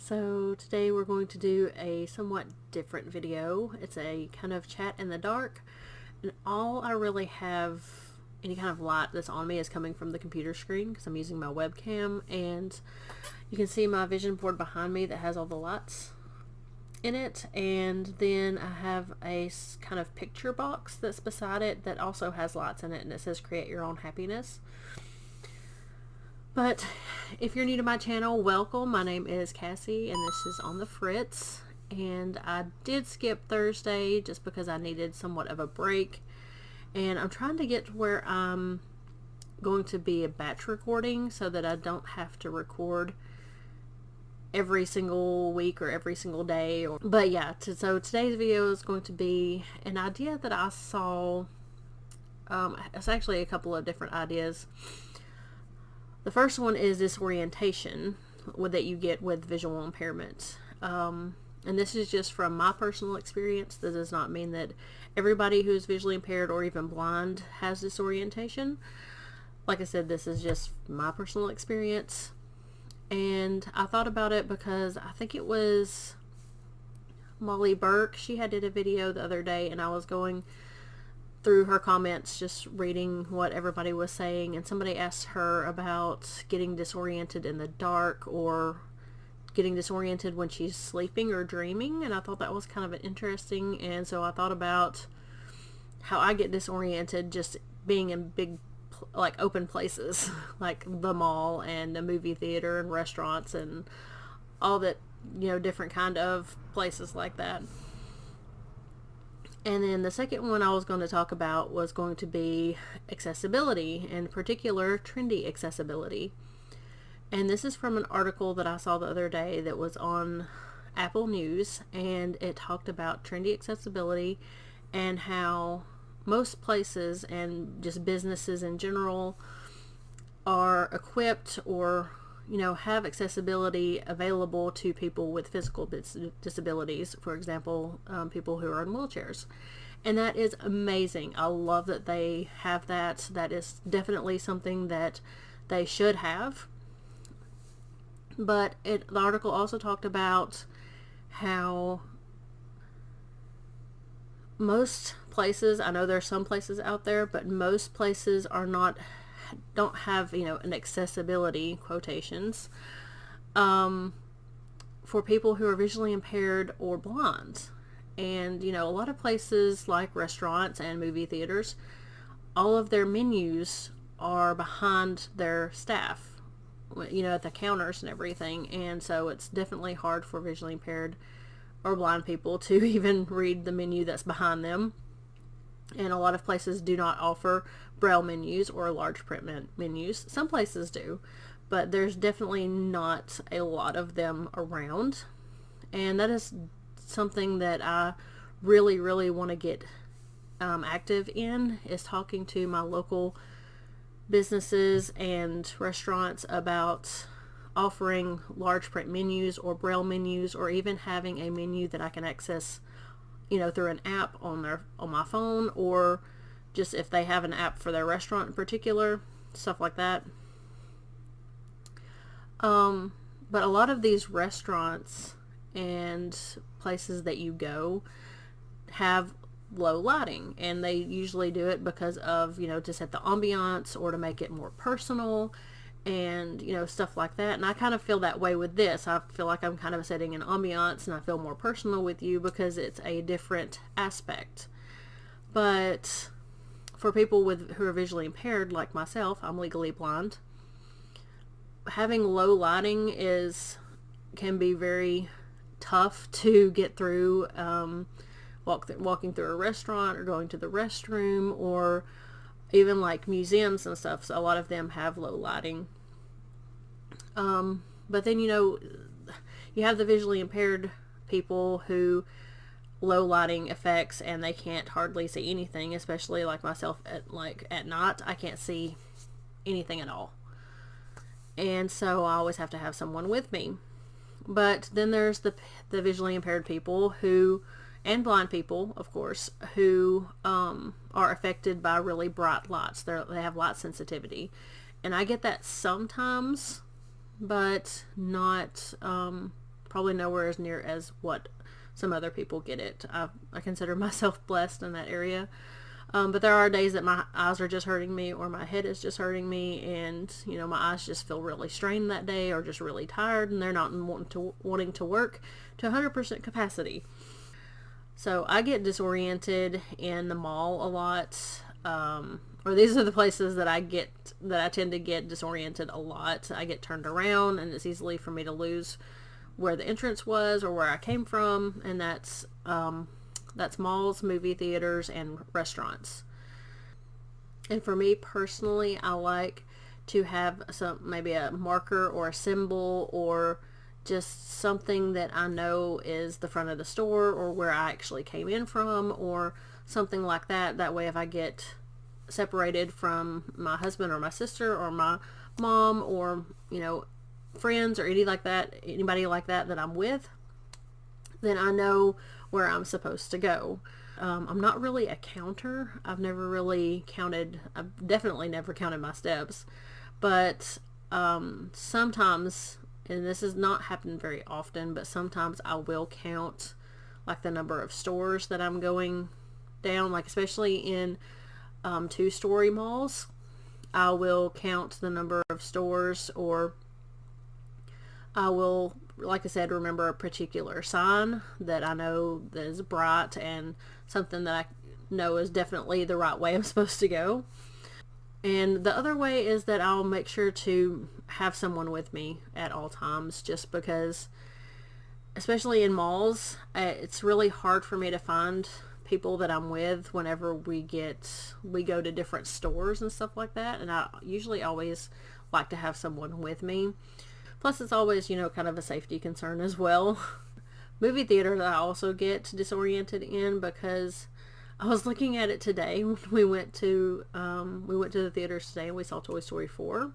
So today we're going to do a somewhat different video. It's a kind of chat in the dark, and all I really have any kind of light that's on me is coming from the computer screen because I'm using my webcam, and you can see my vision board behind me that has all the lights in it, and then I have a kind of picture box that's beside it that also has lights in it, and it says create your own happiness. But if you're new to my channel, welcome. My name is Cassie and this is On the Fritz, and I did skip Thursday just because I needed somewhat of a break, and I'm trying to get to where I'm going to be a batch recording so that I don't have to record every single week or every single day. But yeah, so today's video is going to be an idea that I saw. It's actually a couple of different ideas. The first one is disorientation that you get with visual impairment. And this is just from my personal experience. This does not mean that everybody who's visually impaired or even blind has disorientation. Like I said, this is just my personal experience. And I thought about it because I think it was Molly Burke. She did a video the other day, and I was going through her comments just reading what everybody was saying, and somebody asked her about getting disoriented in the dark or getting disoriented when she's sleeping or dreaming, and I thought that was kind of interesting. And so I thought about how I get disoriented just being in big like open places like the mall and the movie theater and restaurants and all that, different kind of places like that. And then the second one I was going to talk about was going to be accessibility, in particular trendy accessibility. And this is from an article that I saw the other day that was on Apple News, and it talked about trendy accessibility and how most places and just businesses in general are equipped or have accessibility available to people with physical disabilities, for example, people who are in wheelchairs. And that is amazing. I love that they have that. That is definitely something that they should have. But the article also talked about how most places, I know there's some places out there, but most places don't have an accessibility quotations for people who are visually impaired or blind. And a lot of places like restaurants and movie theaters, all of their menus are behind their staff, at the counters and everything, and so it's definitely hard for visually impaired or blind people to even read the menu that's behind them. And a lot of places do not offer braille menus or large print menus. Some places do, but there's definitely not a lot of them around. And that is something that I really, really want to get active in, is talking to my local businesses and restaurants about offering large print menus or braille menus, or even having a menu that I can access through an app on my phone, or just if they have an app for their restaurant in particular, stuff like that. But a lot of these restaurants and places that you go have low lighting, and they usually do it because of to set the ambiance or to make it more personal and stuff like that. And I kind of feel that way with this. I feel like I'm kind of setting an ambiance, and I feel more personal with you because it's a different aspect. But for people who are visually impaired like myself, I'm legally blind, having low lighting can be very tough to get through. Walking through a restaurant or going to the restroom, or even like museums and stuff, so a lot of them have low lighting. But then you have the visually impaired people who low lighting affects, and they can't hardly see anything, especially like myself at night. I can't see anything at all, and so I always have to have someone with me. But then there's the visually impaired people and blind people, of course, who are affected by really bright lights. They have light sensitivity, and I get that sometimes, but not probably nowhere as near as what some other people get it. I consider myself blessed in that area. But there are days that my eyes are just hurting me, or my head is just hurting me, and my eyes just feel really strained that day, or just really tired, and they're not wanting to work to 100% capacity. So I get disoriented in the mall a lot, or these are the places that I tend to get disoriented a lot. I get turned around, and it's easily for me to lose where the entrance was or where I came from, and that's malls, movie theaters, and restaurants. And for me personally, I like to have maybe a marker or a symbol, or just something that I know is the front of the store, or where I actually came in from, or something like that. That way, if I get separated from my husband or my sister or my mom, or friends, or anybody like that I'm with, then I know where I'm supposed to go. I'm not really a counter. I've definitely never counted my steps, but sometimes, and this has not happened very often, but sometimes I will count like the number of stores that I'm going down, like especially in 2-story malls. I will count the number of stores, or I will, like I said, remember a particular sign that I know that is bright and something that I know is definitely the right way I'm supposed to go. And the other way is that I'll make sure to have someone with me at all times, just because, especially in malls, it's really hard for me to find people that I'm with whenever we go to different stores and stuff like that. And I usually always like to have someone with me. Plus, it's always, kind of a safety concern as well. Movie theaters I also get disoriented in, because I was looking at it today when we went to the theaters today, and we saw Toy Story 4.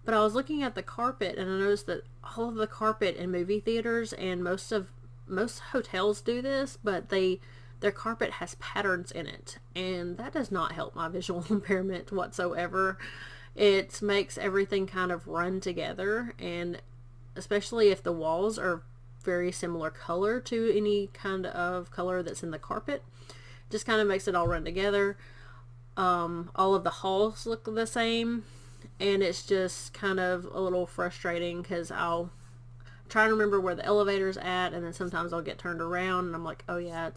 But I was looking at the carpet, and I noticed that all of the carpet in movie theaters, and most hotels do this, but their carpet has patterns in it, and that does not help my visual impairment whatsoever. It makes everything kind of run together, and especially if the walls are very similar color to any kind of color that's in the carpet, just kind of makes it all run together. All of the halls look the same, and it's just kind of a little frustrating, because I'll try to remember where the elevator's at, and then sometimes I'll get turned around and I'm like, oh yeah,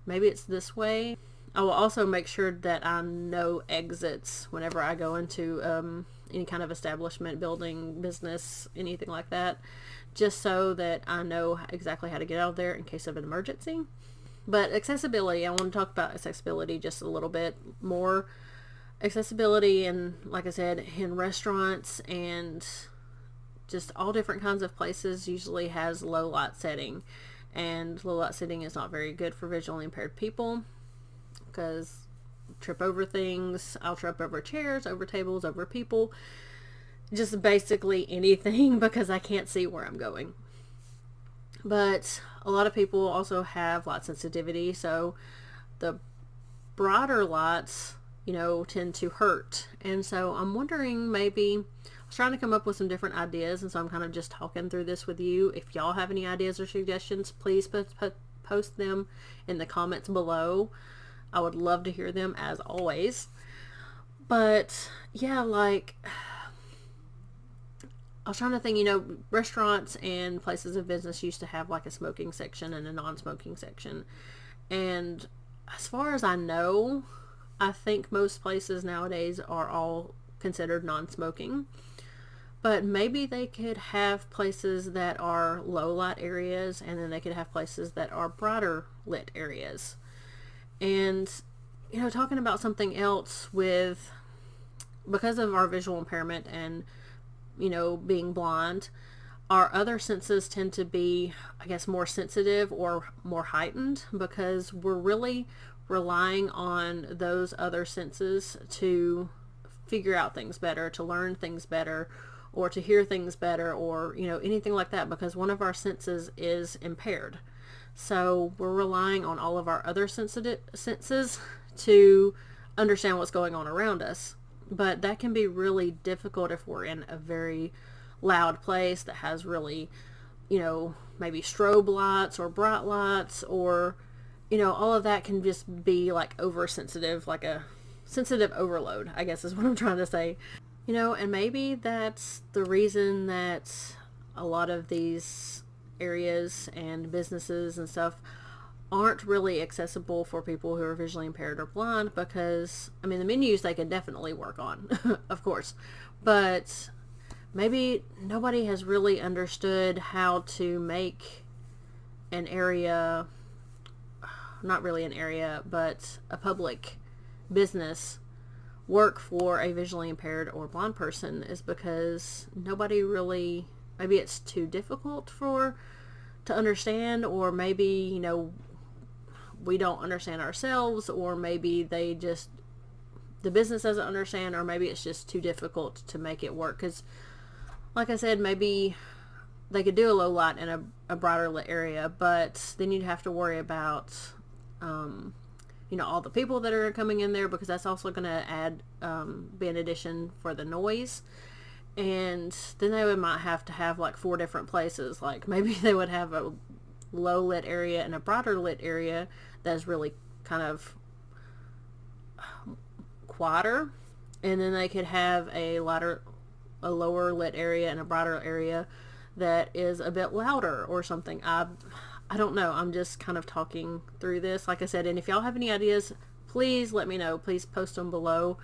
maybe it's this way. I will also make sure that I know exits whenever I go into any kind of establishment, building, business, anything like that, just so that I know exactly how to get out of there in case of an emergency. But accessibility, I want to talk about accessibility just a little bit more. Accessibility, and like I said, in restaurants and just all different kinds of places, usually has low light setting. And low light setting is not very good for visually impaired people, because trip over things. I'll trip over chairs, over tables, over people, just basically anything, because I can't see where I'm going. But a lot of people also have light sensitivity, so the brighter lights, tend to hurt. And so I'm wondering, maybe, I was trying to come up with some different ideas, and so I'm kind of just talking through this with you. If y'all have any ideas or suggestions, please post them in the comments below. I would love to hear them, as always. But yeah, like, I was trying to think, restaurants and places of business used to have like a smoking section and a non-smoking section. And as far as I know, I think most places nowadays are all considered non-smoking. But maybe they could have places that are low light areas, and then they could have places that are brighter lit areas. And, talking about something else, because of our visual impairment and, being blind, our other senses tend to be, I guess, more sensitive or more heightened, because we're really relying on those other senses to figure out things better, to learn things better, or to hear things better, or, anything like that, because one of our senses is impaired. So we're relying on all of our other senses to understand what's going on around us. But that can be really difficult if we're in a very loud place that has really you know, maybe strobe lights or bright lights, or, you know, all of that can just be like oversensitive, like a sensitive overload, I guess is what I'm trying to say. You know, and maybe that's the reason that a lot of these areas and businesses and stuff aren't really accessible for people who are visually impaired or blind, because, I mean, the menus they can definitely work on, of course, but maybe nobody has really understood how to make an area, not really an area, but a public business work for a visually impaired or blind person, is because nobody really, maybe it's too difficult to understand, or maybe, you know, we don't understand ourselves, or maybe the business doesn't understand, or maybe it's just too difficult to make it work. Because like I said, maybe they could do a low light in a brighter lit area, but then you'd have to worry about you know, all the people that are coming in there, because that's also going to add be an addition for the noise. And then they might have to have like 4 different places. Like maybe they would have a low lit area and a brighter lit area that's really kind of quieter, and then they could have a lower lit area and a brighter area that is a bit louder or something. I don't know. I'm just kind of talking through this, like I said, and if y'all have any ideas, please let me know. Please post them below.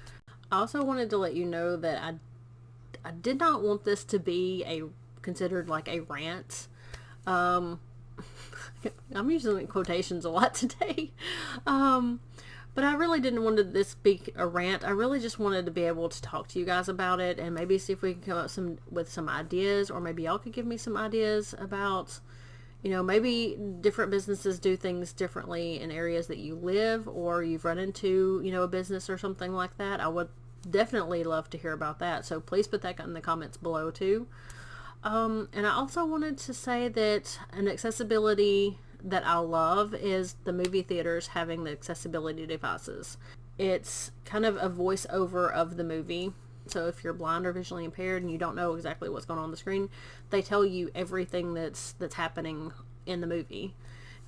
I also wanted to let you know that I did not want this to be considered like a rant. I'm using quotations a lot today. But I really didn't want this to be a rant. I really just wanted to be able to talk to you guys about it, and maybe see if we can come up with some ideas, or maybe y'all could give me some ideas about, you know, maybe different businesses do things differently in areas that you live, or you've run into, you know, a business or something like that. I would definitely love to hear about that. So please put that in the comments below too. And I also wanted to say that an accessibility that I love is the movie theaters having the accessibility devices. It's kind of a voiceover of the movie. So if you're blind or visually impaired and you don't know exactly what's going on the screen, they tell you everything that's happening in the movie.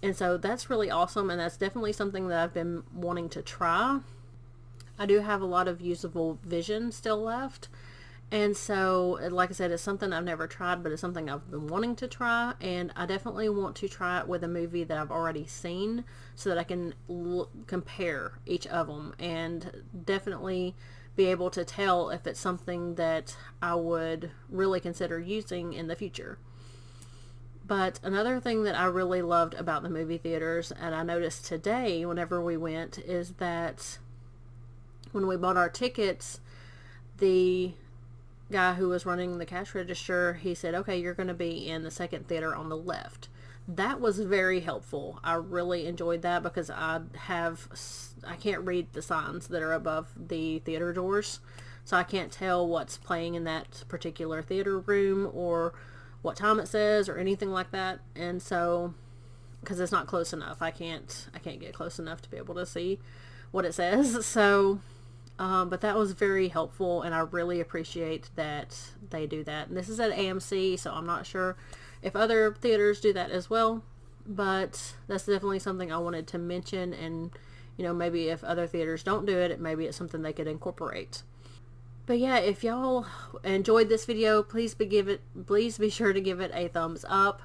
And so that's really awesome, and that's definitely something that I've been wanting to try. I do have a lot of usable vision still left. And so, like I said, it's something I've never tried, but it's something I've been wanting to try, and I definitely want to try it with a movie that I've already seen, so that I can compare each of them, and definitely be able to tell if it's something that I would really consider using in the future. But another thing that I really loved about the movie theaters, and I noticed today whenever we went, is that when we bought our tickets, the guy who was running the cash register, he said, okay, you're going to be in the second theater on the left. That was very helpful. I really enjoyed that, because I can't read the signs that are above the theater doors, so I can't tell what's playing in that particular theater room, or what time it says, or anything like that. And so, because it's not close enough, I can't get close enough to be able to see what it says. So but that was very helpful, and I really appreciate that they do that. And this is at AMC, so I'm not sure if other theaters do that as well, but that's definitely something I wanted to mention. And, you know, maybe if other theaters don't do it, maybe it's something they could incorporate. But yeah, if y'all enjoyed this video, please be sure to give it a thumbs up,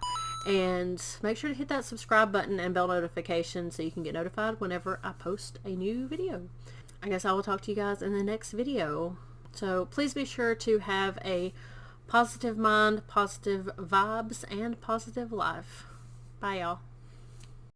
and make sure to hit that subscribe button and bell notification so you can get notified whenever I post a new video. I guess I will talk to you guys in the next video. So please be sure to have a positive mind, positive vibes, and positive life. Bye, y'all.